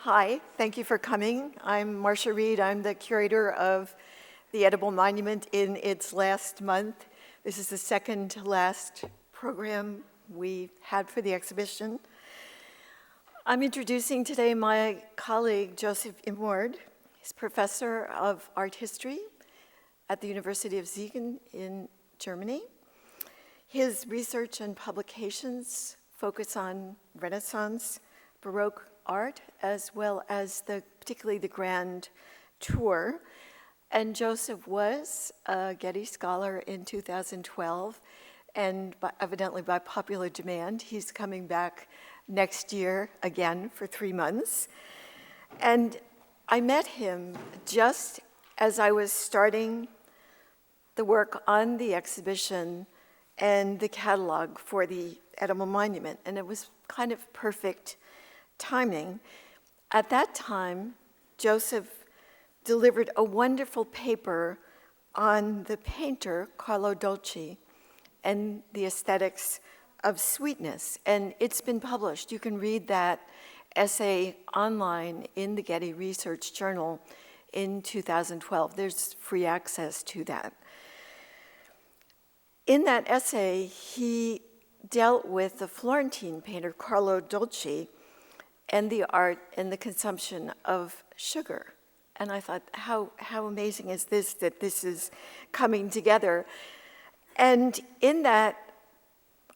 Hi, thank you for coming. I'm Marcia Reed. I'm the curator of the Edible Monument in its last month. This is the second to last program we had for the exhibition. I'm introducing today my colleague, Joseph Imorde. He's professor of art history at the University of Siegen in Germany. His research and publications focus on Renaissance, Baroque art, as well as particularly the Grand Tour. And Joseph was a Getty Scholar in 2012, and evidently by popular demand, he's coming back next year again for 3 months. And I met him just as I was starting the work on the exhibition and the catalog for the Edible Monument, and it was kind of perfect timing. At that time, Joseph delivered a wonderful paper on the painter Carlo Dolci and the aesthetics of sweetness, and it's been published. You can read that essay online in the Getty Research Journal in 2012. There's free access to that. In that essay, he dealt with the Florentine painter Carlo Dolci and the art and the consumption of sugar. And I thought, how amazing is this, that this is coming together? And in that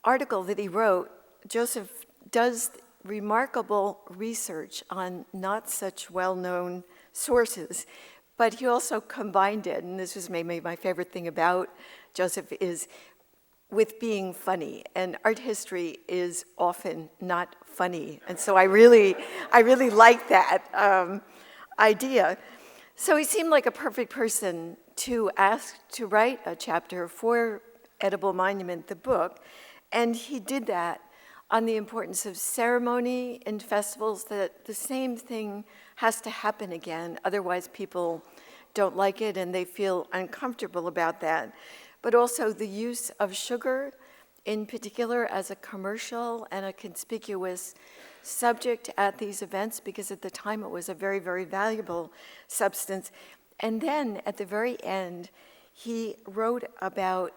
article that he wrote, Joseph does remarkable research on not such well-known sources, but he also combined it, and this was maybe my favorite thing about Joseph, is with being funny, and art history is often not funny, and so I really like that idea. So he seemed like a perfect person to ask to write a chapter for Edible Monument, the book, and he did that on the importance of ceremony in festivals, that the same thing has to happen again, otherwise people don't like it and they feel uncomfortable about that. But also the use of sugar in particular as a commercial and a conspicuous subject at these events, because at the time it was a very, very valuable substance. And then at the very end, he wrote about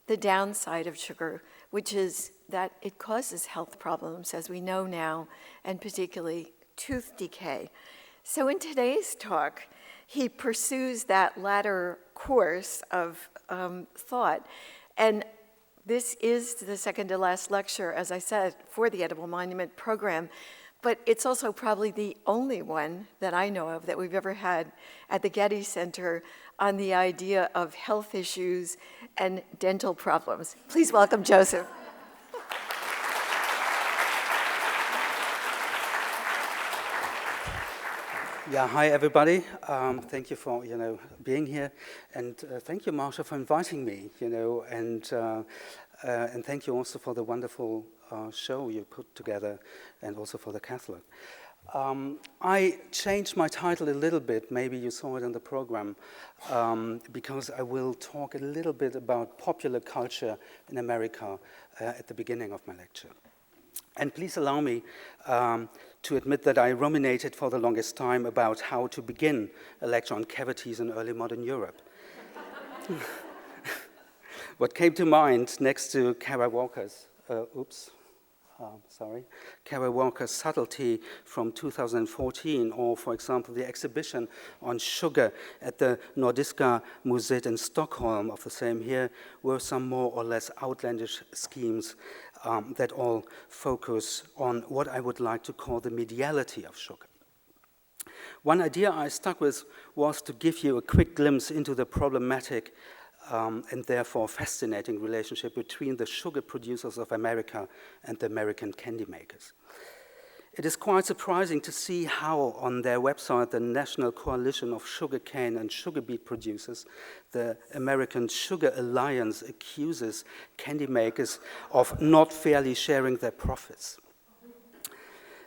the downside of sugar, which is that it causes health problems, as we know now, and particularly tooth decay. So in today's talk, he pursues that latter course of thought. And this is the second to last lecture, as I said, for the Edible Monument program, but it's also probably the only one that I know of that we've ever had at the Getty Center on the idea of health issues and dental problems. Please welcome Joseph. Yeah, hi everybody. Thank you for being here, and thank you, Marcia, for inviting me. And thank you also for the wonderful show you put together, and also for the catalog. I changed my title a little bit. Maybe you saw it in the program, because I will talk a little bit about popular culture in America at the beginning of my lecture. And please allow me to admit that I ruminated for the longest time about how to begin a lecture on cavities in early modern Europe. What came to mind next to Kara Walker's, Kara Walker's Subtlety from 2014, or for example, the exhibition on sugar at the Nordiska Museet in Stockholm of the same year, were some more or less outlandish schemes that all focus on what I would like to call the mediality of sugar. One idea I stuck with was to give you a quick glimpse into the problematic and therefore fascinating relationship between the sugar producers of America and the American candy makers. It is quite surprising to see how on their website, the National Coalition of Sugarcane and Sugar Beet Producers, the American Sugar Alliance, accuses candy makers of not fairly sharing their profits.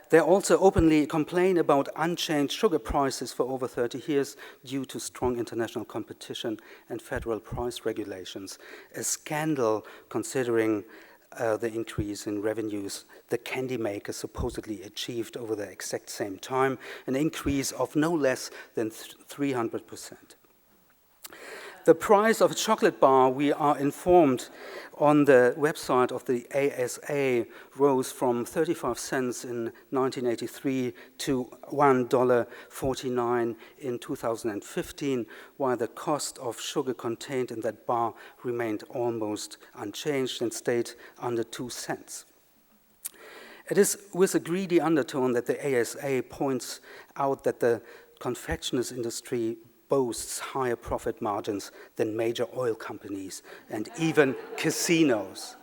They also openly complain about unchanged sugar prices for over 30 years due to strong international competition and federal price regulations, a scandal considering the increase in revenues the candy makers supposedly achieved over the exact same time, an increase of no less than 300%. The price of a chocolate bar, we are informed on the website of the ASA, rose from 35 cents in 1983 to $1.49 in 2015, while the cost of sugar contained in that bar remained almost unchanged and stayed under 2 cents. It is with a greedy undertone that the ASA points out that the confectioner's industry boasts higher profit margins than major oil companies and even casinos.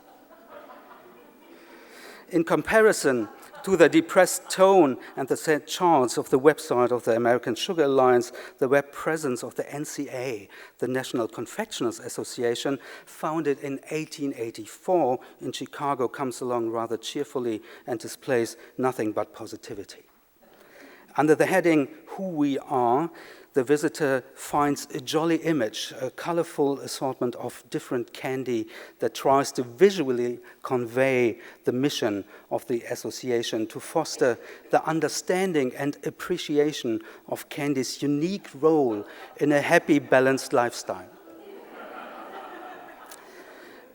In comparison to the depressed tone and the sad charts of the website of the American Sugar Alliance, the web presence of the NCA, the National Confectioners Association, founded in 1884 in Chicago, comes along rather cheerfully and displays nothing but positivity. Under the heading, Who We Are, the visitor finds a jolly image, a colorful assortment of different candy that tries to visually convey the mission of the association to foster the understanding and appreciation of candy's unique role in a happy, balanced lifestyle.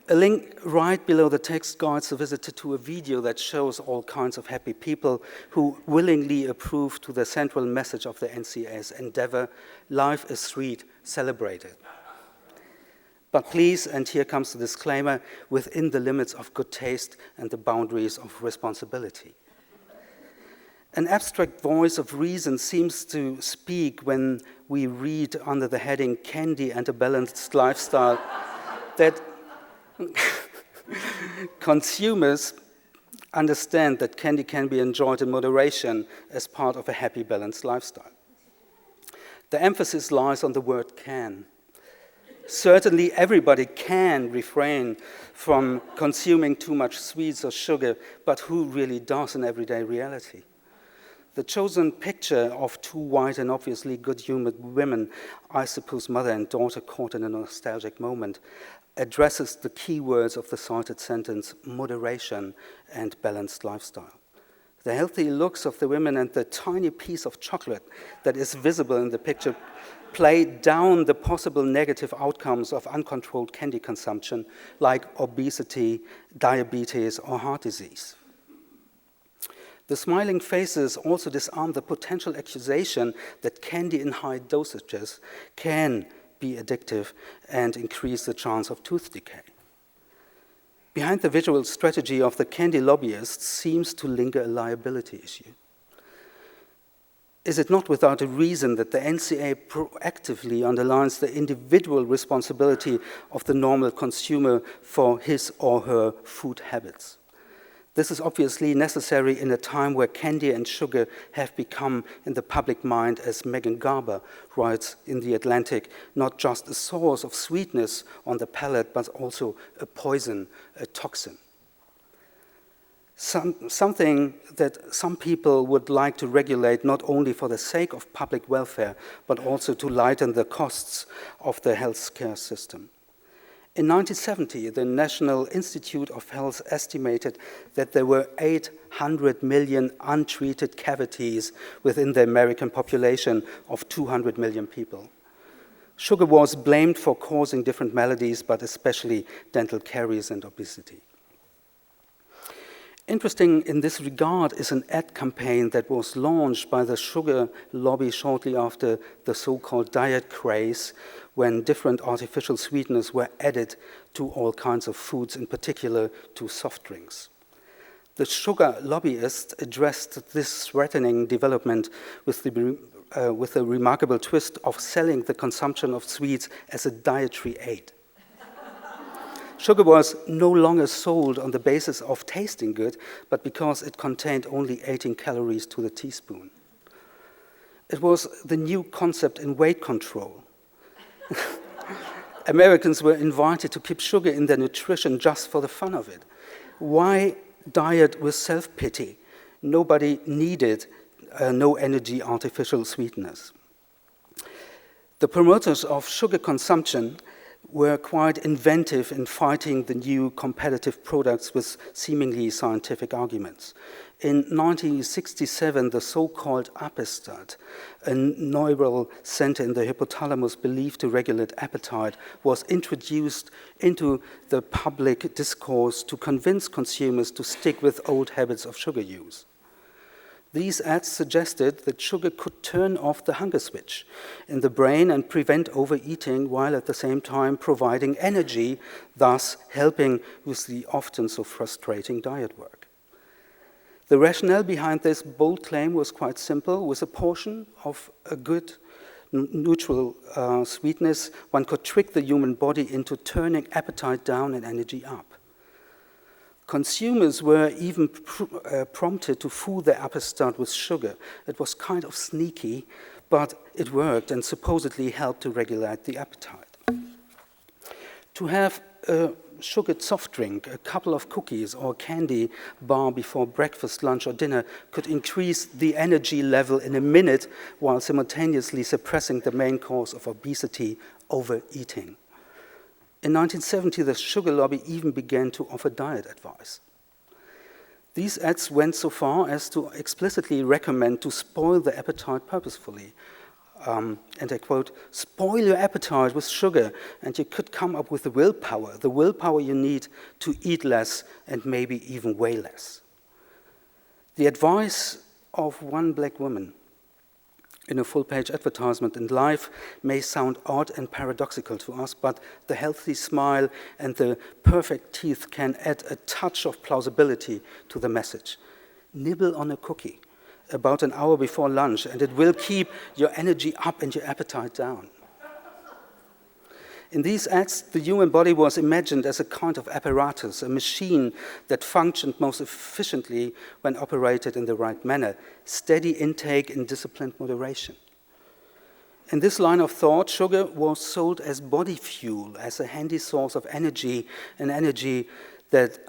A link right below the text guides the visitor to a video that shows all kinds of happy people who willingly approve to the central message of the NCA's endeavor, life is sweet, celebrate it. But please, and here comes the disclaimer, within the limits of good taste and the boundaries of responsibility. An abstract voice of reason seems to speak when we read under the heading Candy and a Balanced Lifestyle that consumers understand that candy can be enjoyed in moderation as part of a happy, balanced lifestyle. The emphasis lies on the word can. Certainly everybody can refrain from consuming too much sweets or sugar, but who really does in everyday reality? The chosen picture of two white and obviously good-humored women, I suppose mother and daughter caught in a nostalgic moment, addresses the key words of the cited sentence, moderation and balanced lifestyle. The healthy looks of the women and the tiny piece of chocolate that is visible in the picture play down the possible negative outcomes of uncontrolled candy consumption, like obesity, diabetes, or heart disease. The smiling faces also disarm the potential accusation that candy in high dosages can be addictive and increase the chance of tooth decay. Behind the visual strategy of the candy lobbyists seems to linger a liability issue. Is it not without a reason that the NCA proactively underlines the individual responsibility of the normal consumer for his or her food habits? This is obviously necessary in a time where candy and sugar have become in the public mind, as Megan Garber writes in The Atlantic, not just a source of sweetness on the palate, but also a poison, a toxin. Something that some people would like to regulate not only for the sake of public welfare, but also to lighten the costs of the healthcare system. In 1970, the National Institute of Health estimated that there were 800 million untreated cavities within the American population of 200 million people. Sugar was blamed for causing different maladies, but especially dental caries and obesity. Interesting in this regard is an ad campaign that was launched by the sugar lobby shortly after the so-called diet craze, when different artificial sweeteners were added to all kinds of foods, in particular to soft drinks. The sugar lobbyists addressed this threatening development with the remarkable twist of selling the consumption of sweets as a dietary aid. Sugar was no longer sold on the basis of tasting good, but because it contained only 18 calories to the teaspoon. It was the new concept in weight control. Americans were invited to keep sugar in their nutrition just for the fun of it. Why diet with self-pity? Nobody needed no-energy artificial sweeteners. The promoters of sugar consumption were quite inventive in fighting the new competitive products with seemingly scientific arguments. In 1967, the so-called apestat, a neural center in the hypothalamus believed to regulate appetite, was introduced into the public discourse to convince consumers to stick with old habits of sugar use. These ads suggested that sugar could turn off the hunger switch in the brain and prevent overeating while at the same time providing energy, thus helping with the often so frustrating diet work. The rationale behind this bold claim was quite simple. With a portion of a good neutral sweetness, one could trick the human body into turning appetite down and energy up. Consumers were even prompted to fool their appetite with sugar. It was kind of sneaky, but it worked and supposedly helped to regulate the appetite. To have a sugared soft drink, a couple of cookies or candy bar before breakfast, lunch, or dinner could increase the energy level in a minute while simultaneously suppressing the main cause of obesity, overeating. In 1970, the sugar lobby even began to offer diet advice. These ads went so far as to explicitly recommend to spoil the appetite purposefully. And I quote, "Spoil your appetite with sugar, and you could come up with the willpower you need to eat less and maybe even weigh less." The advice of one black woman in a full-page advertisement in Life may sound odd and paradoxical to us, but the healthy smile and the perfect teeth can add a touch of plausibility to the message. Nibble on a cookie about an hour before lunch, and it will keep your energy up and your appetite down. In these ads, the human body was imagined as a kind of apparatus, a machine that functioned most efficiently when operated in the right manner, steady intake and disciplined moderation. In this line of thought, sugar was sold as body fuel, as a handy source of energy, an energy that,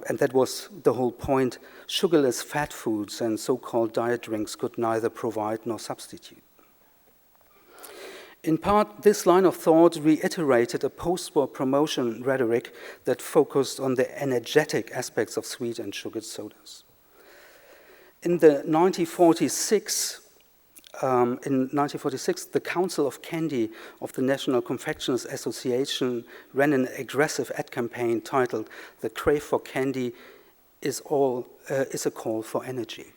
and that was the whole point, sugarless fat foods and so-called diet drinks could neither provide nor substitute. In part, this line of thought reiterated a post-war promotion rhetoric that focused on the energetic aspects of sweet and sugared sodas. In 1946, the Council of Candy of the National Confectioners Association ran an aggressive ad campaign titled "The Crave for Candy is a Call for Energy."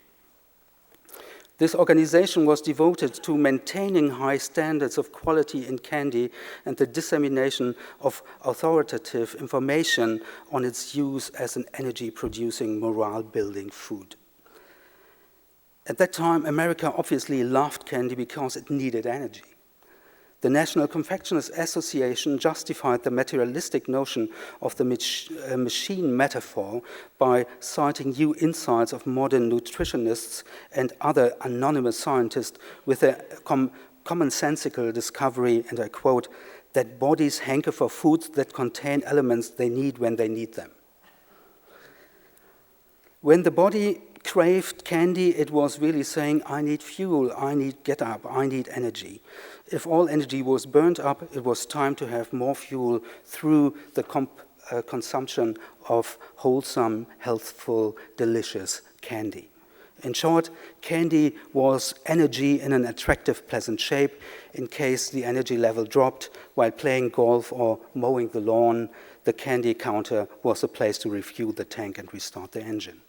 This organization was devoted to maintaining high standards of quality in candy and the dissemination of authoritative information on its use as an energy-producing, morale-building food. At that time, America obviously loved candy because it needed energy. The National Confectioners Association justified the materialistic notion of the machine metaphor by citing new insights of modern nutritionists and other anonymous scientists with a commonsensical discovery, and I quote, that bodies hanker for foods that contain elements they need when they need them. When the body craved candy, it was really saying, I need fuel, I need get up, I need energy. If all energy was burnt up, it was time to have more fuel through the consumption of wholesome, healthful, delicious candy. In short, candy was energy in an attractive, pleasant shape in case the energy level dropped while playing golf or mowing the lawn. The candy counter was a place to refuel the tank and restart the engine.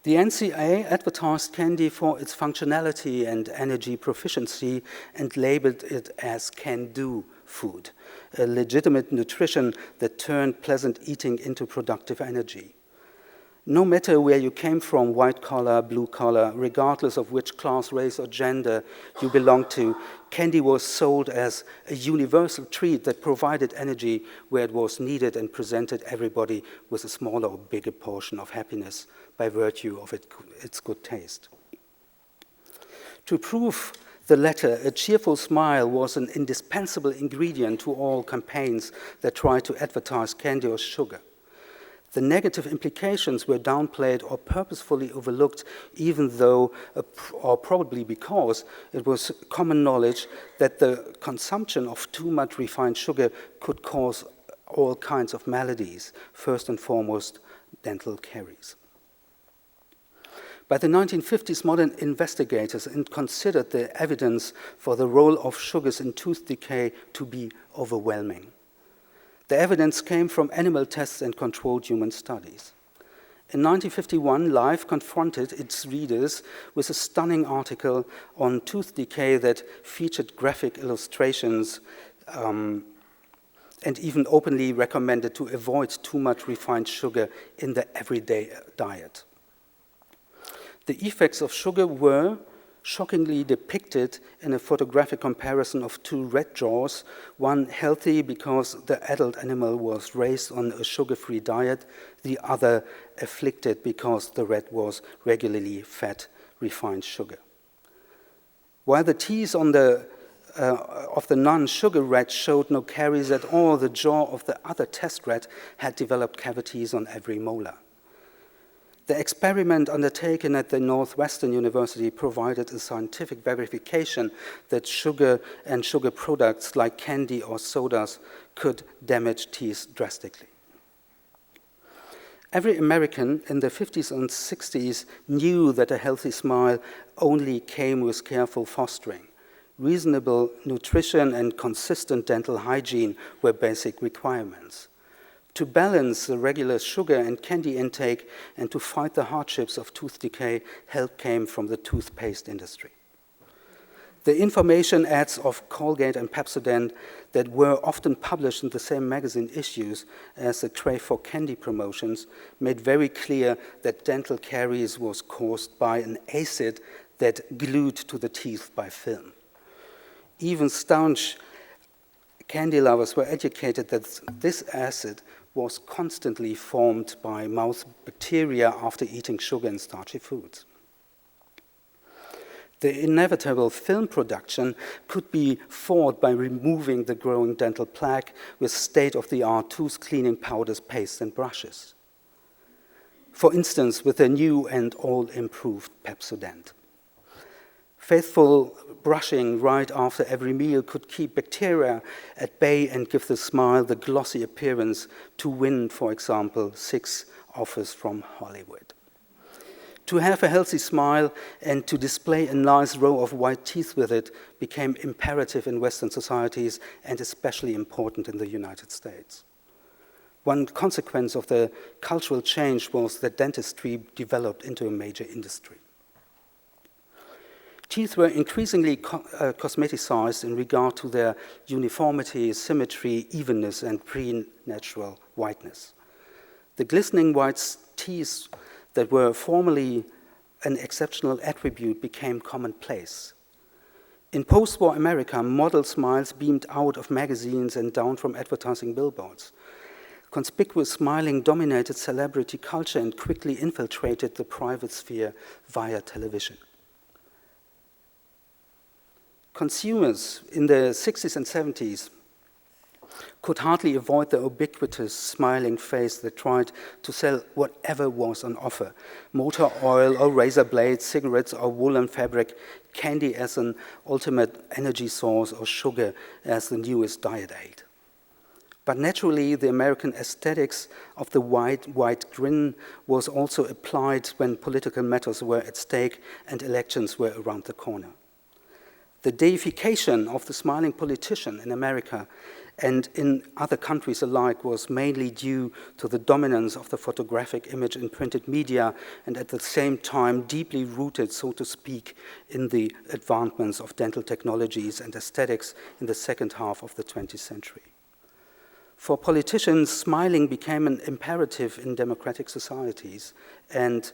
The NCA advertised candy for its functionality and energy proficiency and labeled it as can-do food, a legitimate nutrition that turned pleasant eating into productive energy. No matter where you came from, white collar, blue collar, regardless of which class, race, or gender you belonged to, candy was sold as a universal treat that provided energy where it was needed and presented everybody with a smaller or bigger portion of happiness by virtue of its good taste. To prove the latter, a cheerful smile was an indispensable ingredient to all campaigns that tried to advertise candy or sugar. The negative implications were downplayed or purposefully overlooked, even though, or probably because, it was common knowledge that the consumption of too much refined sugar could cause all kinds of maladies, first and foremost, dental caries. By the 1950s, modern investigators considered the evidence for the role of sugars in tooth decay to be overwhelming. The evidence came from animal tests and controlled human studies. In 1951, Life confronted its readers with a stunning article on tooth decay that featured graphic illustrations and even openly recommended to avoid too much refined sugar in the everyday diet. The effects of sugar were shockingly depicted in a photographic comparison of two rat jaws, one healthy because the adult animal was raised on a sugar-free diet, the other afflicted because the rat was regularly fed refined sugar. While the teeth on of the non-sugar rat showed no caries at all, the jaw of the other test rat had developed cavities on every molar. The experiment undertaken at the Northwestern University provided a scientific verification that sugar and sugar products like candy or sodas could damage teeth drastically. Every American in the 50s and 60s knew that a healthy smile only came with careful fostering. Reasonable nutrition and consistent dental hygiene were basic requirements. To balance the regular sugar and candy intake and to fight the hardships of tooth decay, help came from the toothpaste industry. The information ads of Colgate and Pepsodent that were often published in the same magazine issues as the Crave for Candy promotions made very clear that dental caries was caused by an acid that glued to the teeth by film. Even staunch candy lovers were educated that this acid was constantly formed by mouth bacteria after eating sugar and starchy foods. The inevitable film production could be fought by removing the growing dental plaque with state-of-the-art tooth cleaning powders, pastes, and brushes. For instance, with the new and all-improved Pepsodent. Faithful brushing right after every meal could keep bacteria at bay and give the smile the glossy appearance to win, for example, 6 offers from Hollywood. To have a healthy smile and to display a nice row of white teeth with it became imperative in Western societies and especially important in the United States. One consequence of the cultural change was that dentistry developed into a major industry. Teeth were increasingly cosmeticized in regard to their uniformity, symmetry, evenness, and pre-natural whiteness. The glistening white teeth that were formerly an exceptional attribute became commonplace. In post-war America, model smiles beamed out of magazines and down from advertising billboards. Conspicuous smiling dominated celebrity culture and quickly infiltrated the private sphere via television. Consumers in the 60s and 70s could hardly avoid the ubiquitous smiling face that tried to sell whatever was on offer: motor oil or razor blades, cigarettes or woolen fabric, candy as an ultimate energy source, or sugar as the newest diet aid. But naturally, the American aesthetics of the white grin was also applied when political matters were at stake and elections were around the corner. The deification of the smiling politician in America and in other countries alike was mainly due to the dominance of the photographic image in printed media and at the same time deeply rooted, so to speak, in the advancements of dental technologies and aesthetics in the second half of the 20th century. For politicians, smiling became an imperative in democratic societies, and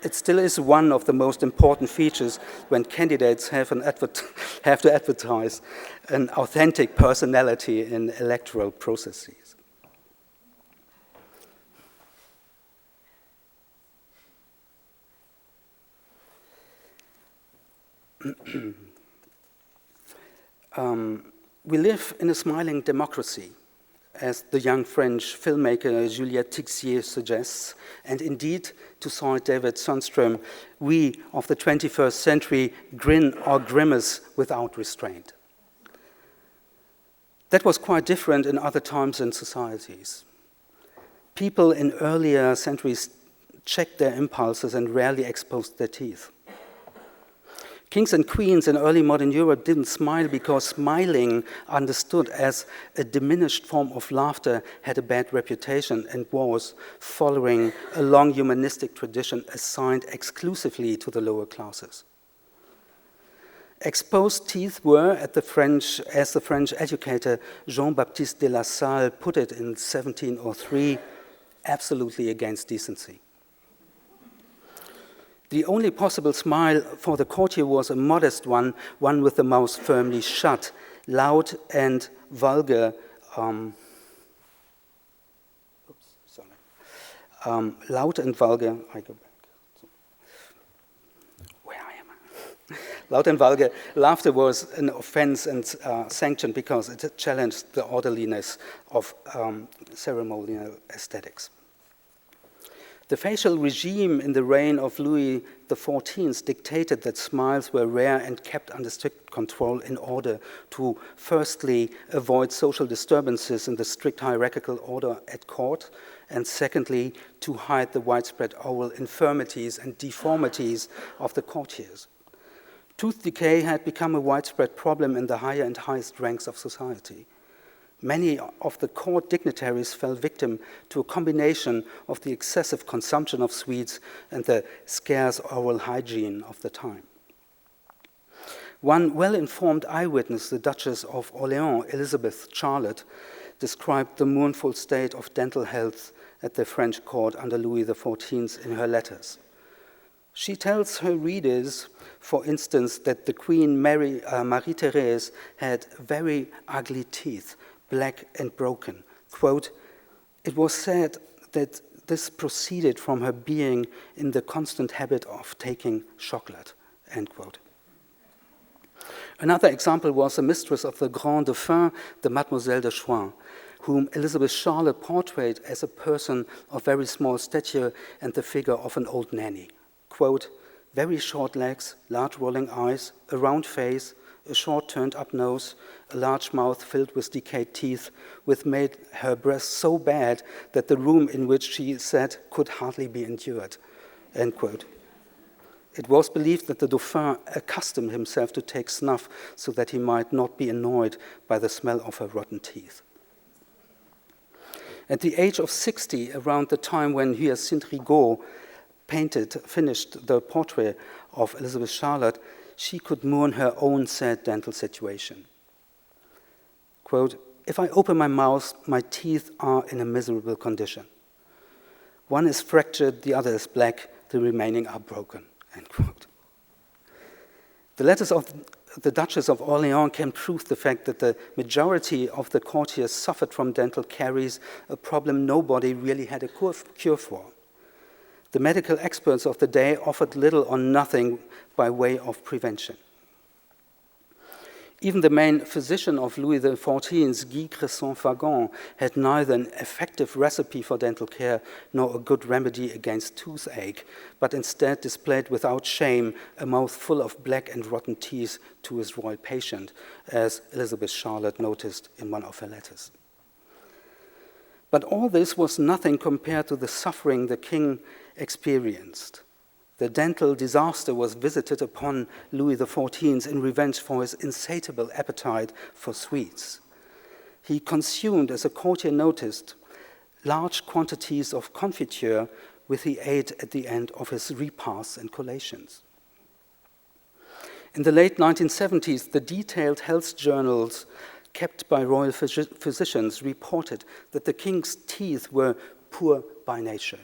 it still is one of the most important features when candidates have to advertise an authentic personality in electoral processes. We live in a smiling democracy, as the young French filmmaker Juliette Tixier suggests, and indeed, to cite David Sundström, we of the 21st century grin or grimace without restraint. That was quite different in other times and societies. People in earlier centuries checked their impulses and rarely exposed their teeth. Kings and queens in early modern Europe didn't smile because smiling, understood as a diminished form of laughter, had a bad reputation and was, following a long humanistic tradition, assigned exclusively to the lower classes. Exposed teeth were, as the French educator Jean-Baptiste de La Salle put it in 1703, absolutely against decency. The only possible smile for the courtier was a modest one with the mouth firmly shut, loud and vulgar. Loud and vulgar. I go back. Where am I? Loud and vulgar laughter was an offense and sanctioned because it challenged the orderliness of ceremonial aesthetics. The facial regime in the reign of Louis XIV dictated that smiles were rare and kept under strict control in order to, firstly, avoid social disturbances in the strict hierarchical order at court, and secondly, to hide the widespread oral infirmities and deformities of the courtiers. Tooth decay had become a widespread problem in the higher and highest ranks of society. Many of the court dignitaries fell victim to a combination of the excessive consumption of sweets and the scarce oral hygiene of the time. One well-informed eyewitness, the Duchess of Orléans, Elizabeth Charlotte, described the mournful state of dental health at the French court under Louis XIV in her letters. She tells her readers, for instance, that the Queen Marie-Thérèse had very ugly teeth, black and broken. Quote, "It was said that this proceeded from her being in the constant habit of taking chocolate," end quote. Another example was the mistress of the Grand Dauphin, the Mademoiselle de Chouin, whom Elizabeth Charlotte portrayed as a person of very small stature and the figure of an old nanny. Quote, "Very short legs, large rolling eyes, a round face, a short turned-up nose, a large mouth filled with decayed teeth, which made her breath so bad that the room in which she sat could hardly be endured," end quote. It was believed that the Dauphin accustomed himself to take snuff so that he might not be annoyed by the smell of her rotten teeth. At the age of 60, around the time when Hyacinthe Rigaud finished the portrait of Elizabeth Charlotte, she could mourn her own sad dental situation. Quote, "If I open my mouth, my teeth are in a miserable condition. One is fractured, the other is black, the remaining are broken," end quote. The letters of the Duchess of Orléans can prove the fact that the majority of the courtiers suffered from dental caries, a problem nobody really had a cure for. The medical experts of the day offered little or nothing by way of prevention. Even the main physician of Louis XIV's, Guy Cresson-Fagon, had neither an effective recipe for dental care nor a good remedy against toothache, but instead displayed without shame a mouth full of black and rotten teeth to his royal patient, as Elizabeth Charlotte noticed in one of her letters. But all this was nothing compared to the suffering the king experienced. The dental disaster was visited upon Louis XIV in revenge for his insatiable appetite for sweets. He consumed, as a courtier noticed, large quantities of confiture with he ate at the end of his repasts and collations. In the late 1970s, the detailed health journals kept by royal physicians reported that the king's teeth were poor by nature.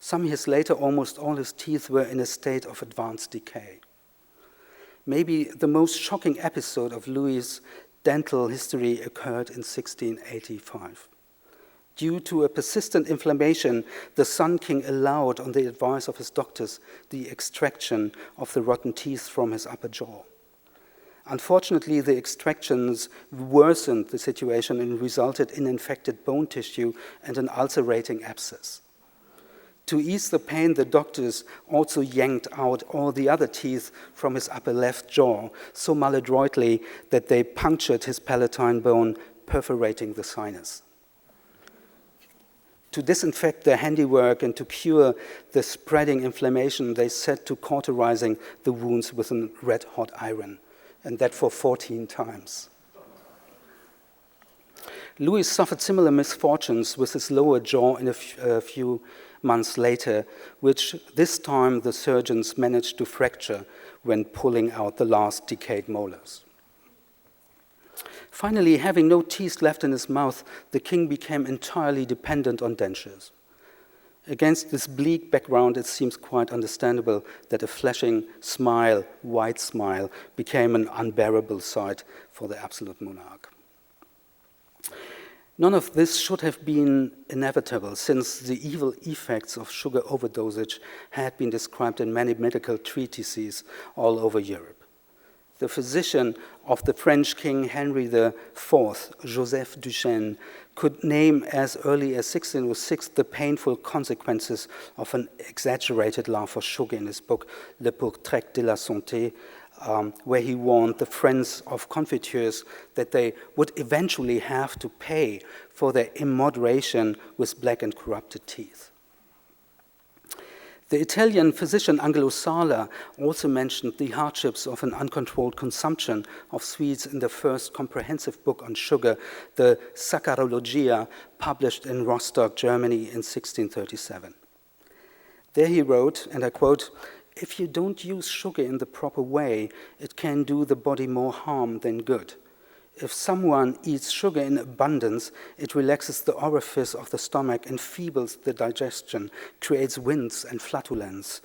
Some years later, almost all his teeth were in a state of advanced decay. Maybe the most shocking episode of Louis's dental history occurred in 1685. Due to a persistent inflammation, the Sun King allowed, on the advice of his doctors, the extraction of the rotten teeth from his upper jaw. Unfortunately, the extractions worsened the situation and resulted in infected bone tissue and an ulcerating abscess. To ease the pain, the doctors also yanked out all the other teeth from his upper left jaw so maladroitly that they punctured his palatine bone, perforating the sinus. To disinfect their handiwork and to cure the spreading inflammation, they set to cauterizing the wounds with a red-hot iron, and that for 14 times. Louis suffered similar misfortunes with his lower jaw in a few months later, which this time the surgeons managed to fracture when pulling out the last decayed molars. Finally, having no teeth left in his mouth, the king became entirely dependent on dentures. Against this bleak background, it seems quite understandable that a flashing smile, white smile, became an unbearable sight for the absolute monarch. None of this should have been inevitable, since the evil effects of sugar overdosage had been described in many medical treatises all over Europe. The physician of the French king Henry IV, Joseph Duchesne, could name as early as 1606 the painful consequences of an exaggerated love for sugar in his book Le Portrait de la Santé, where he warned the friends of confitures that they would eventually have to pay for their immoderation with black and corrupted teeth. The Italian physician Angelo Sala also mentioned the hardships of an uncontrolled consumption of sweets in the first comprehensive book on sugar, the Saccharologia, published in Rostock, Germany in 1637. There he wrote, and I quote, "If you don't use sugar in the proper way, it can do the body more harm than good. If someone eats sugar in abundance, it relaxes the orifice of the stomach, enfeebles the digestion, creates winds and flatulence,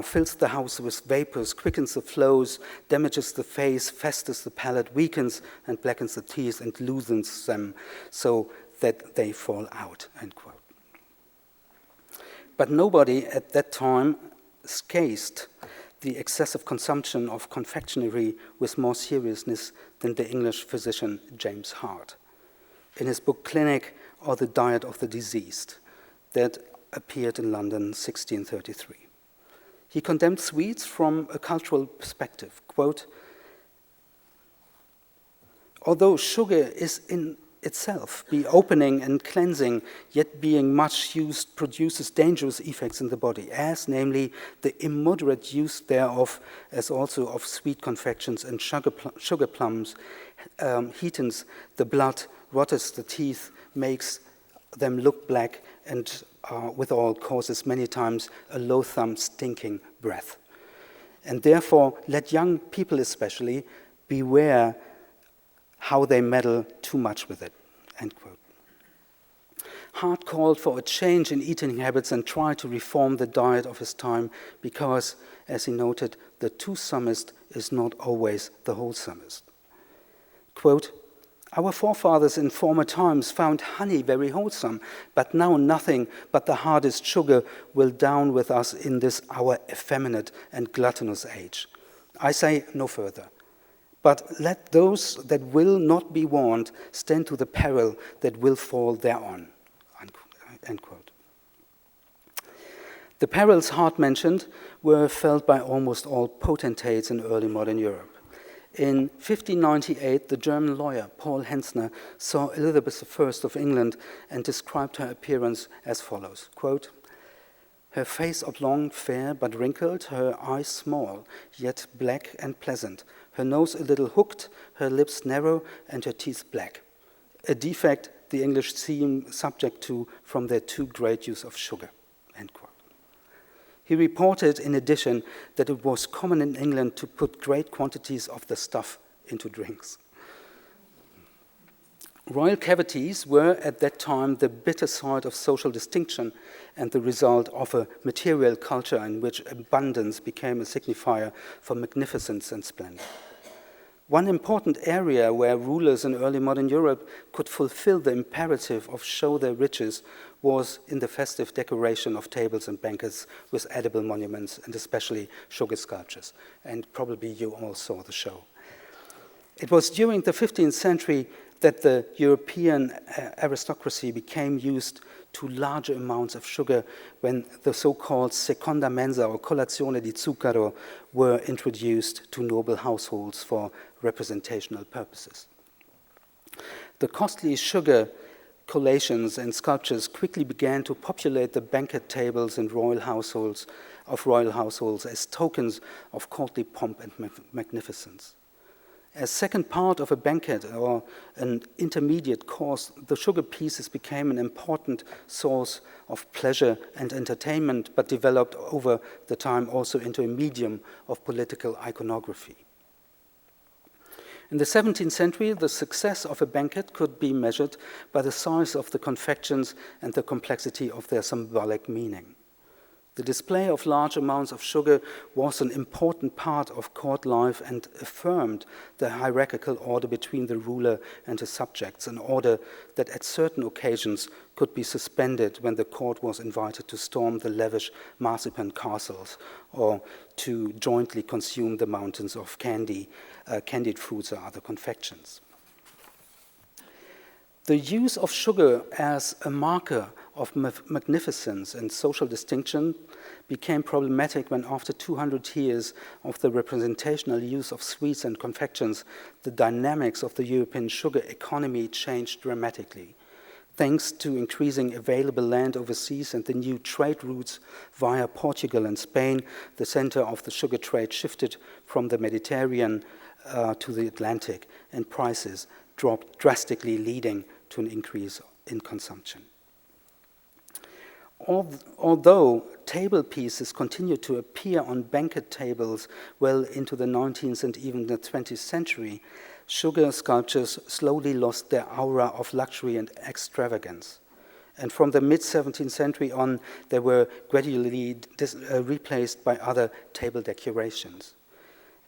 fills the house with vapors, quickens the flows, damages the face, festers the palate, weakens and blackens the teeth, and loosens them so that they fall out," end quote. But nobody at that time scathed the excessive consumption of confectionery with more seriousness than the English physician James Hart, in his book Clinic, or The Diet of the Diseased, that appeared in London 1633. He condemned sweets from a cultural perspective. Quote, "Although sugar is in itself be opening and cleansing, yet being much used produces dangerous effects in the body, as namely the immoderate use thereof, as also of sweet confections and sugar plums, heatens the blood, rotters the teeth, makes them look black, and withal causes many times a loathsome stinking breath. And therefore let young people especially beware how they meddle too much with it," end quote. Hart called for a change in eating habits and tried to reform the diet of his time because, as he noted, the toothsomest is not always the wholesomest. Quote, "Our forefathers in former times found honey very wholesome, but now nothing but the hardest sugar will down with us in this our effeminate and gluttonous age. I say no further. But let those that will not be warned stand to the peril that will fall thereon," end quote. The perils Hart mentioned were felt by almost all potentates in early modern Europe. In 1598, the German lawyer Paul Hensner saw Elizabeth I of England and described her appearance as follows, quote, "Her face oblong, fair, but wrinkled, her eyes small, yet black and pleasant, her nose a little hooked, her lips narrow, and her teeth black. A defect the English seem subject to from their too great use of sugar," end quote. He reported, in addition, that it was common in England to put great quantities of the stuff into drinks. Royal cavities were at that time the bitter side of social distinction and the result of a material culture in which abundance became a signifier for magnificence and splendor. One important area where rulers in early modern Europe could fulfill the imperative of show their riches was in the festive decoration of tables and banquets with edible monuments and especially sugar sculptures. And probably you all saw the show. It was during the 15th century that the European aristocracy became used to larger amounts of sugar when the so-called seconda mensa or colazione di zucchero were introduced to noble households for representational purposes. The costly sugar collations and sculptures quickly began to populate the banquet tables in royal households as tokens of courtly pomp and magnificence. As second part of a banquet or an intermediate course, the sugar pieces became an important source of pleasure and entertainment, but developed over the time also into a medium of political iconography. In the 17th century, the success of a banquet could be measured by the size of the confections and the complexity of their symbolic meaning. The display of large amounts of sugar was an important part of court life and affirmed the hierarchical order between the ruler and his subjects, an order that at certain occasions could be suspended when the court was invited to storm the lavish marzipan castles or to jointly consume the mountains of candied fruits or other confections. The use of sugar as a marker of magnificence and social distinction became problematic when, after 200 years of the representational use of sweets and confections, the dynamics of the European sugar economy changed dramatically. Thanks to increasing available land overseas and the new trade routes via Portugal and Spain, the center of the sugar trade shifted from the Mediterranean to the Atlantic, and prices dropped drastically, leading to an increase in consumption. Although table pieces continued to appear on banquet tables well into the 19th and even the 20th century, sugar sculptures slowly lost their aura of luxury and extravagance. And from the mid-17th century on, they were gradually replaced by other table decorations.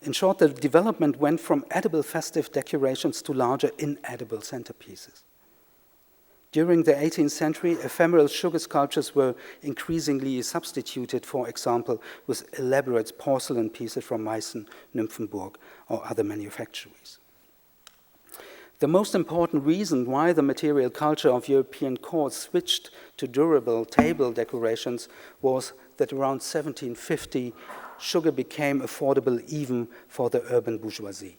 In short, the development went from edible festive decorations to larger inedible centerpieces. During the 18th century, ephemeral sugar sculptures were increasingly substituted, for example, with elaborate porcelain pieces from Meissen, Nymphenburg, or other manufactories. The most important reason why the material culture of European courts switched to durable table decorations was that around 1750, sugar became affordable even for the urban bourgeoisie.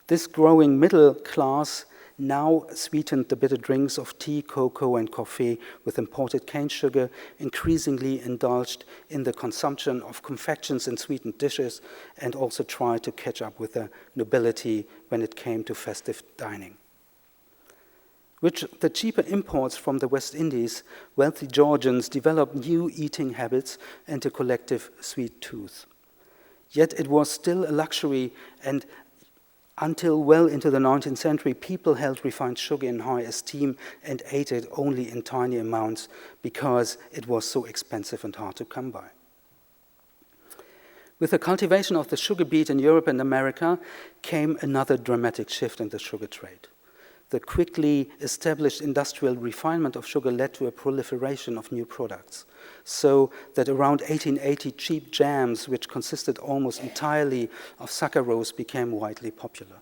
This growing middle class now sweetened the bitter drinks of tea, cocoa, and coffee with imported cane sugar, increasingly indulged in the consumption of confections and sweetened dishes, and also tried to catch up with the nobility when it came to festive dining. With the cheaper imports from the West Indies, wealthy Georgians developed new eating habits and a collective sweet tooth. Yet it was still a luxury, and until well into the 19th century, people held refined sugar in high esteem and ate it only in tiny amounts because it was so expensive and hard to come by. With the cultivation of the sugar beet in Europe and America came another dramatic shift in the sugar trade. The quickly established industrial refinement of sugar led to a proliferation of new products, so that around 1880 cheap jams, which consisted almost entirely of saccharose, became widely popular.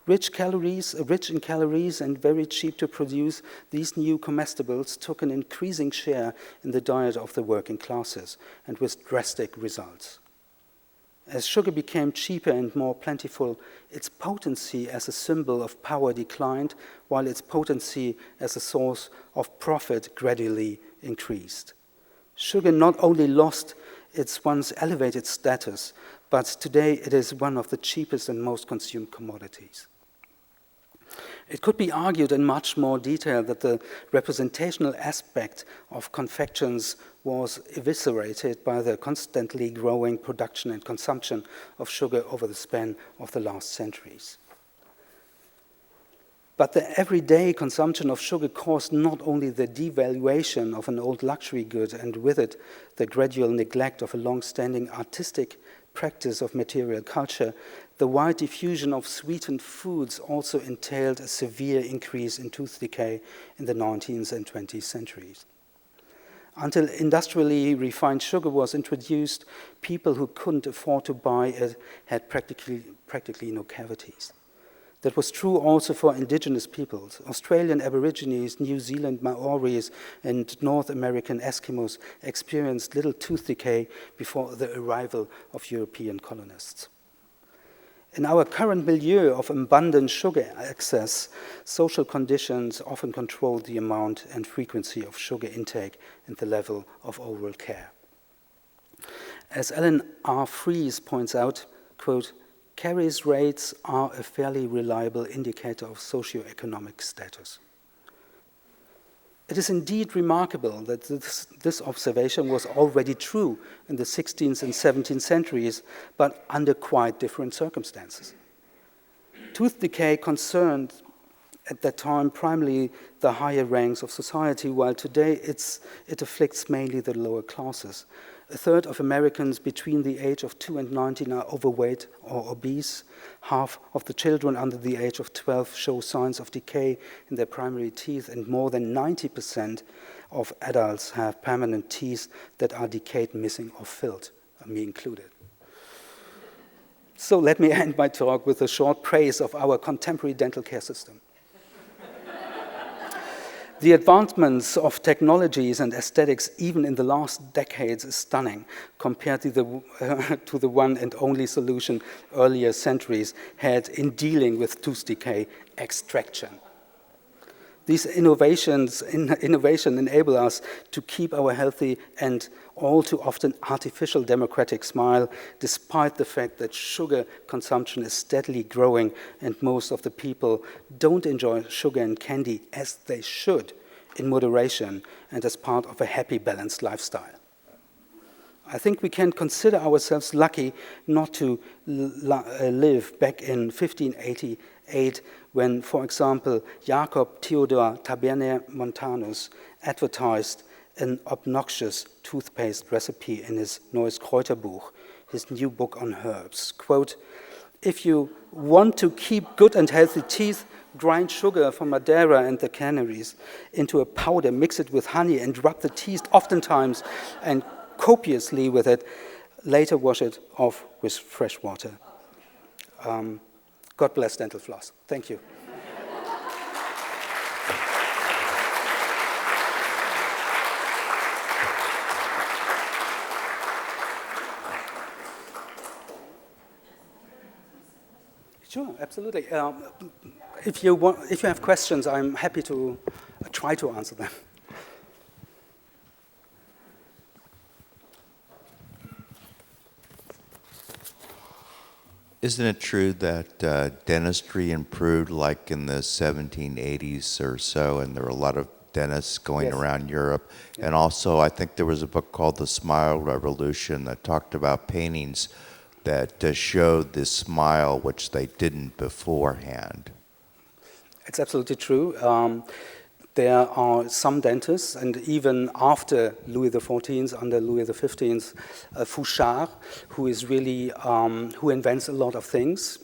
Rich in calories and very cheap to produce, these new comestibles took an increasing share in the diet of the working classes, and with drastic results. As sugar became cheaper and more plentiful, its potency as a symbol of power declined, while its potency as a source of profit gradually increased. Sugar not only lost its once elevated status, but today it is one of the cheapest and most consumed commodities. It could be argued in much more detail that the representational aspect of confections was eviscerated by the constantly growing production and consumption of sugar over the span of the last centuries. But the everyday consumption of sugar caused not only the devaluation of an old luxury good, and with it the gradual neglect of a long-standing artistic practice of material culture, the wide diffusion of sweetened foods also entailed a severe increase in tooth decay in the 19th and 20th centuries. Until industrially refined sugar was introduced, people who couldn't afford to buy it had practically no cavities. That was true also for indigenous peoples. Australian Aborigines, New Zealand Maoris, and North American Eskimos experienced little tooth decay before the arrival of European colonists. In our current milieu of abundant sugar access, social conditions often control the amount and frequency of sugar intake and the level of oral care. As Ellen R. Fries points out, quote, caries rates are a fairly reliable indicator of socioeconomic status. It is indeed remarkable that this observation was already true in the 16th and 17th centuries, but under quite different circumstances. Tooth decay concerned at that time primarily the higher ranks of society, while today it afflicts mainly the lower classes. A third of Americans between the age of 2 and 19 are overweight or obese. Half of the children under the age of 12 show signs of decay in their primary teeth, and more than 90% of adults have permanent teeth that are decayed, missing, or filled, me included. So let me end my talk with a short praise of our contemporary dental care system. The advancements of technologies and aesthetics, even in the last decades, is stunning compared to the one and only solution earlier centuries had in dealing with tooth decay: extraction. These innovations enable us to keep our healthy and all too often artificial democratic smile, despite the fact that sugar consumption is steadily growing and most of the people don't enjoy sugar and candy as they should, in moderation and as part of a happy, balanced lifestyle. I think we can consider ourselves lucky not to live back in 1588 when, for example, Jacob Theodor Taberner Montanus advertised an obnoxious toothpaste recipe in his Neues Kräuterbuch, his new book on herbs. Quote, if you want to keep good and healthy teeth, grind sugar from Madeira and the Canaries into a powder, mix it with honey, and rub the teeth oftentimes and copiously with it. Later wash it off with fresh water. God bless dental floss. Thank you. Sure, absolutely. If you have questions, I'm happy to try to answer them. Isn't it true that dentistry improved like in the 1780s or so, and there were a lot of dentists going Yes. around Europe? Yeah. And also, I think there was a book called The Smile Revolution that talked about paintings that showed this smile, which they didn't beforehand. It's absolutely true. There are some dentists, and even after Louis XIV, under Louis XV, Fouchard, who is really, who invents a lot of things,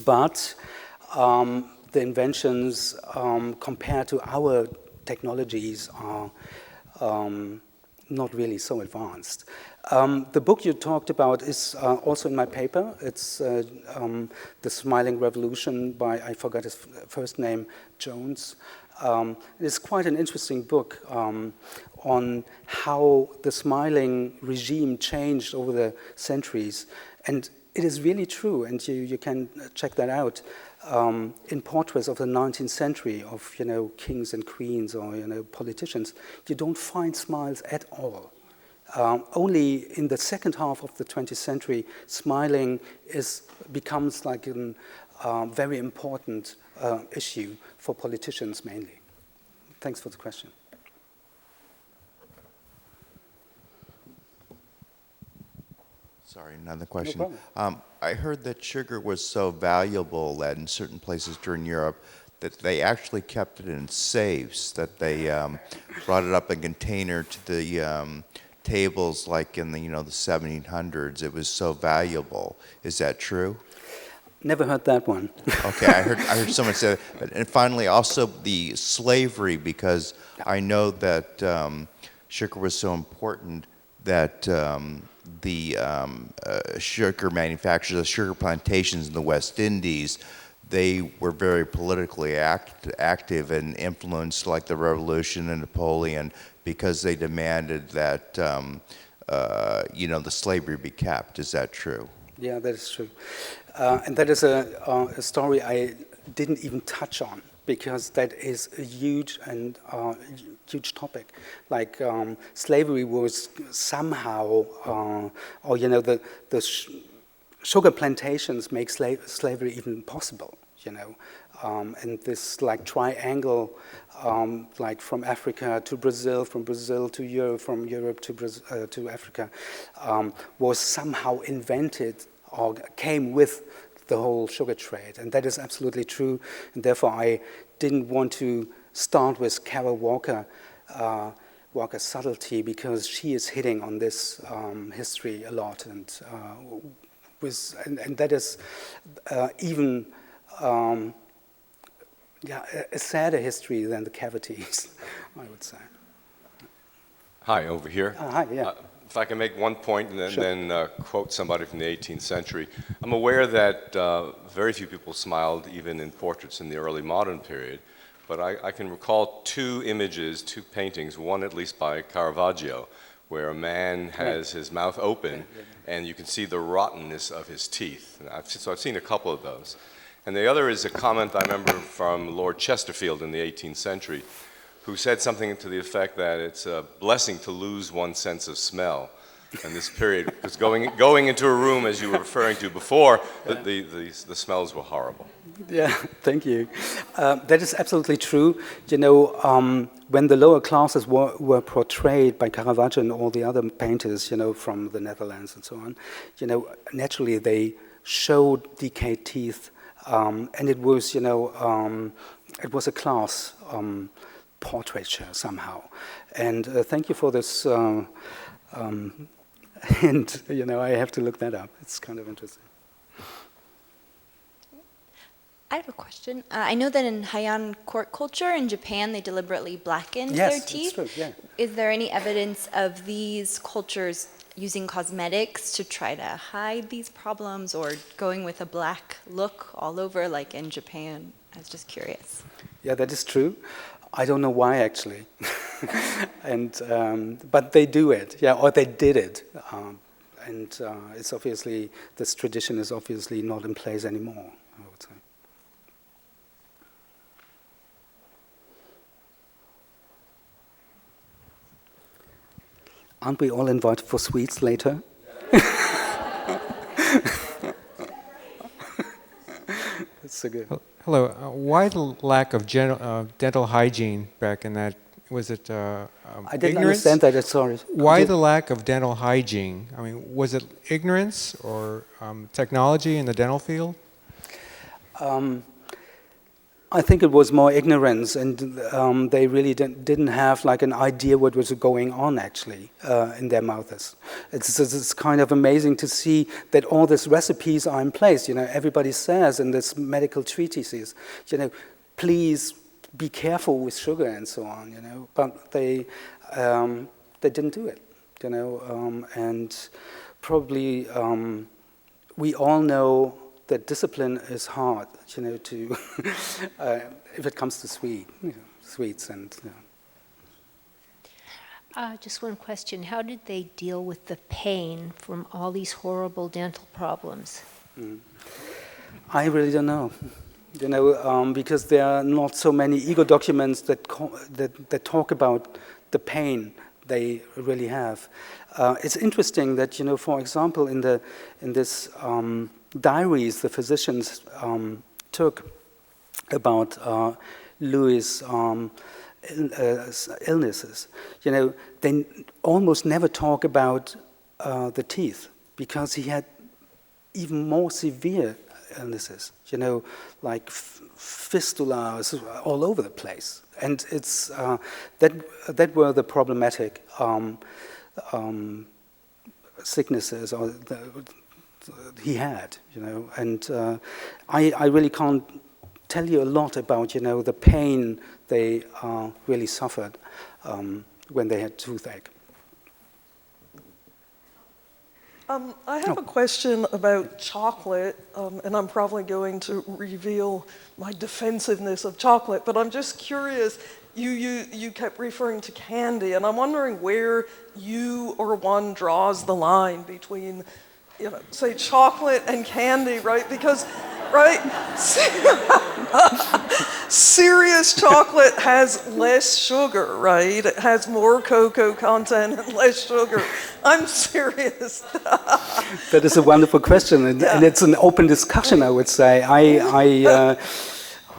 but the inventions compared to our technologies are not really so advanced. The book you talked about is also in my paper. It's The Smiling Revolution by, I forgot his first name, Jones. It's quite an interesting book on how the smiling regime changed over the centuries. And it is really true, and you can check that out, in portraits of the 19th century of, kings and queens or, politicians. You don't find smiles at all. Only in the second half of the 20th century, smiling becomes like a very important issue for politicians mainly. Thanks for the question. Sorry, another question. No problem. I heard that sugar was so valuable that in certain places during Europe that they actually kept it in safes, that they brought it up in a container to the tables like in the, the 1700s. It was so valuable. Is that true? Never heard that one. Okay, I heard someone say that. And finally, also the slavery, because I know that sugar was so important that the sugar manufacturers, the sugar plantations in the West Indies, they were very politically active and influenced, like the Revolution and Napoleon, because they demanded that the slavery be kept. Is that true? Yeah, that is true. And that is a story I didn't even touch on, because that is a huge topic. Like slavery was somehow, sugar plantations make slavery even possible, and this like triangle, like from Africa to Brazil, from Brazil to Europe, from Europe to Africa, was somehow invented or came with the whole sugar trade, and that is absolutely true. And therefore, I didn't want to start with Carol Walker's subtlety, because she is hitting on this history a lot, and that is even a sadder history than the cavities, I would say. Hi, over here. Hi, yeah. If I can make one point and Sure. then quote somebody from the 18th century. I'm aware that very few people smiled even in portraits in the early modern period, but I can recall two images, two paintings, one at least by Caravaggio, where a man has his mouth open and you can see the rottenness of his teeth. So I've seen a couple of those. And the other is a comment I remember from Lord Chesterfield in the 18th century, who said something to the effect that it's a blessing to lose one's sense of smell in this period, because going into a room, as you were referring to before, the smells were horrible. Yeah, thank you. That is absolutely true. When the lower classes were portrayed by Caravaggio and all the other painters, from the Netherlands and so on, naturally they showed decayed teeth, and it was, it was a class portraiture somehow. And thank you for this hint. I have to look that up. It's kind of interesting. I have a question. I know that in Heian court culture in Japan, they deliberately blackened their teeth. Yes, it's true, yeah. Is there any evidence of these cultures using cosmetics to try to hide these problems, or going with a black look all over, like in Japan? I was just curious. Yeah, that is true. I don't know why, actually. But they do it, or they did it. It's obviously, this tradition is obviously not in place anymore, I would say. Aren't we all invited for sweets later? That's so good. Hello. Why the lack of dental hygiene back in that? Was it I didn't ignorance? understand that. Sorry. Why the lack of dental hygiene? I mean, was it ignorance or technology in the dental field? I think it was more ignorance, and they really didn't have like an idea what was going on actually in their mouths. It's kind of amazing to see that all these recipes are in place. Everybody says in this medical treatises, please be careful with sugar and so on. But they didn't do it. And probably we all know that discipline is hard, to if it comes to sweets and. Just one question. How did they deal with the pain from all these horrible dental problems? I really don't know. Because there are not so many ego documents that talk about the pain they really have. It's interesting that, for example, in this diaries the physicians took about Louis' illnesses, they almost never talk about the teeth, because he had even more severe illnesses, like fistulas all over the place. And it's that were the problematic sicknesses he had, and I really can't tell you a lot about, the pain they really suffered when they had toothache. I have a question about chocolate, and I'm probably going to reveal my defensiveness of chocolate, but I'm just curious, you kept referring to candy, and I'm wondering where you or one draws the line between, you know, say chocolate and candy, right? Because, right, serious chocolate has less sugar, right? It has more cocoa content and less sugar. I'm serious. That is a wonderful question, and it's an open discussion, I would say.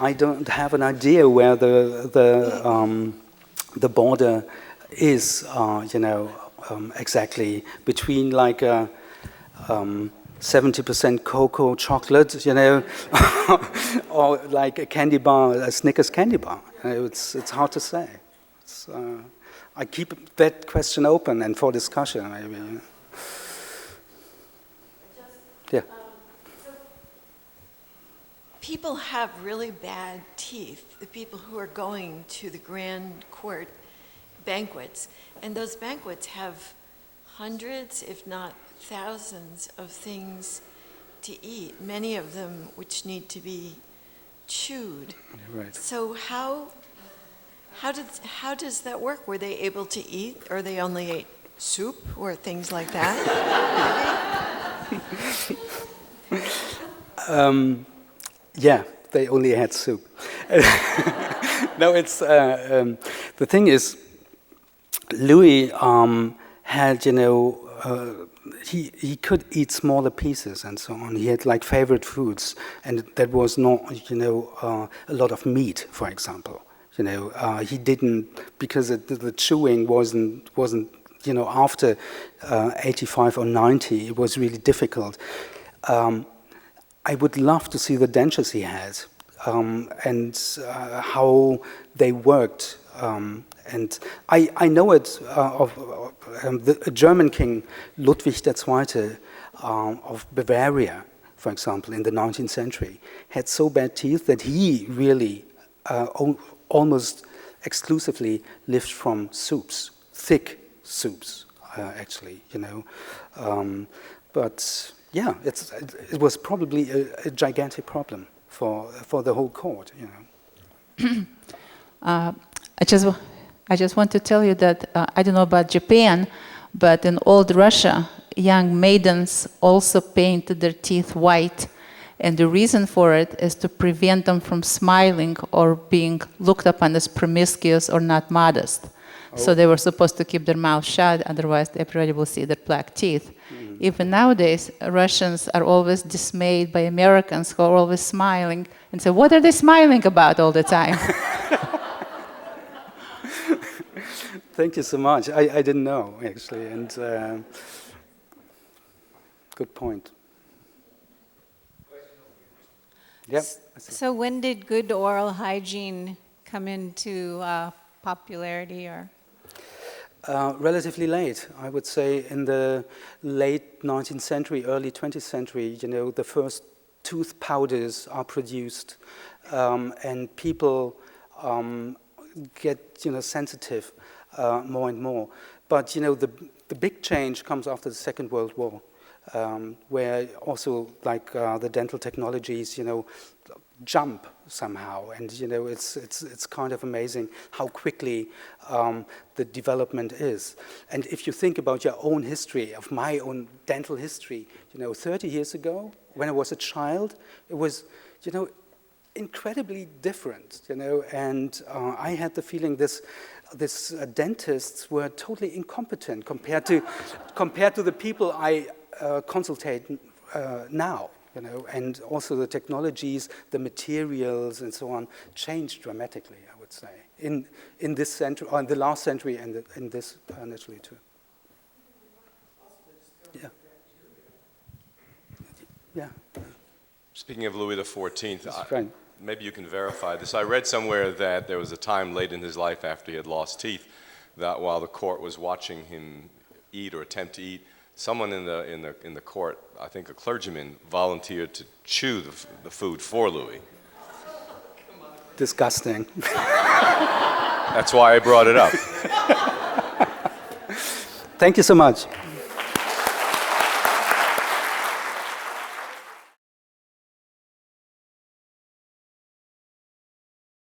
I don't have an idea where the border is, exactly between like 70% cocoa chocolate, or like a candy bar, a Snickers candy bar. It's hard to say. I keep that question open and for discussion, maybe. Yeah. People have really bad teeth, the people who are going to the grand court banquets, and those banquets have hundreds, if not thousands, of things to eat, many of them which need to be chewed. Right. So how does that work? Were they able to eat, or they only ate soup or things like that? Yeah, they only had soup. No, it's the thing is, Louis had, he could eat smaller pieces and so on. He had like favorite foods, and that was not, a lot of meat, for example. He didn't, because the chewing wasn't after 85 or 90, it was really difficult. I would love to see the dentures he had, and how they worked. And I know it of the German king Ludwig II of Bavaria, for example, in the 19th century, had so bad teeth that he really almost exclusively lived from soups, thick soups, actually, But yeah, it was probably a gigantic problem for the whole court, I just want to tell you that I don't know about Japan, but in old Russia, young maidens also painted their teeth white, and the reason for it is to prevent them from smiling or being looked upon as promiscuous or not modest. So they were supposed to keep their mouth shut, otherwise everybody will see their black teeth. Even nowadays, Russians are always dismayed by Americans who are always smiling and say, what are they smiling about all the time? Thank you so much. I didn't know, actually, and good point. Yep. So when did good oral hygiene come into popularity, or? Relatively late, I would say, in the late 19th century, early 20th century. The first tooth powders are produced, and people get sensitive more and more. But the big change comes after the Second World War, where also like the dental technologies, jump somehow, and it's kind of amazing how quickly the development is. And if you think about your own history, of my own dental history, 30 years ago, when I was a child, it was, incredibly different, and I had the feeling this dentists were totally incompetent compared to the people I consultate now. And also the technologies, the materials, and so on, changed dramatically, I would say, in this century, or in the last century, and in this naturally too. Yeah. Yeah. Speaking of Louis XIV, right. Maybe you can verify this. I read somewhere that there was a time late in his life after he had lost teeth that while the court was watching him eat or attempt to eat, someone in the court, I think a clergyman, volunteered to chew the food for Louis. Disgusting. That's why I brought it up. Thank you so much.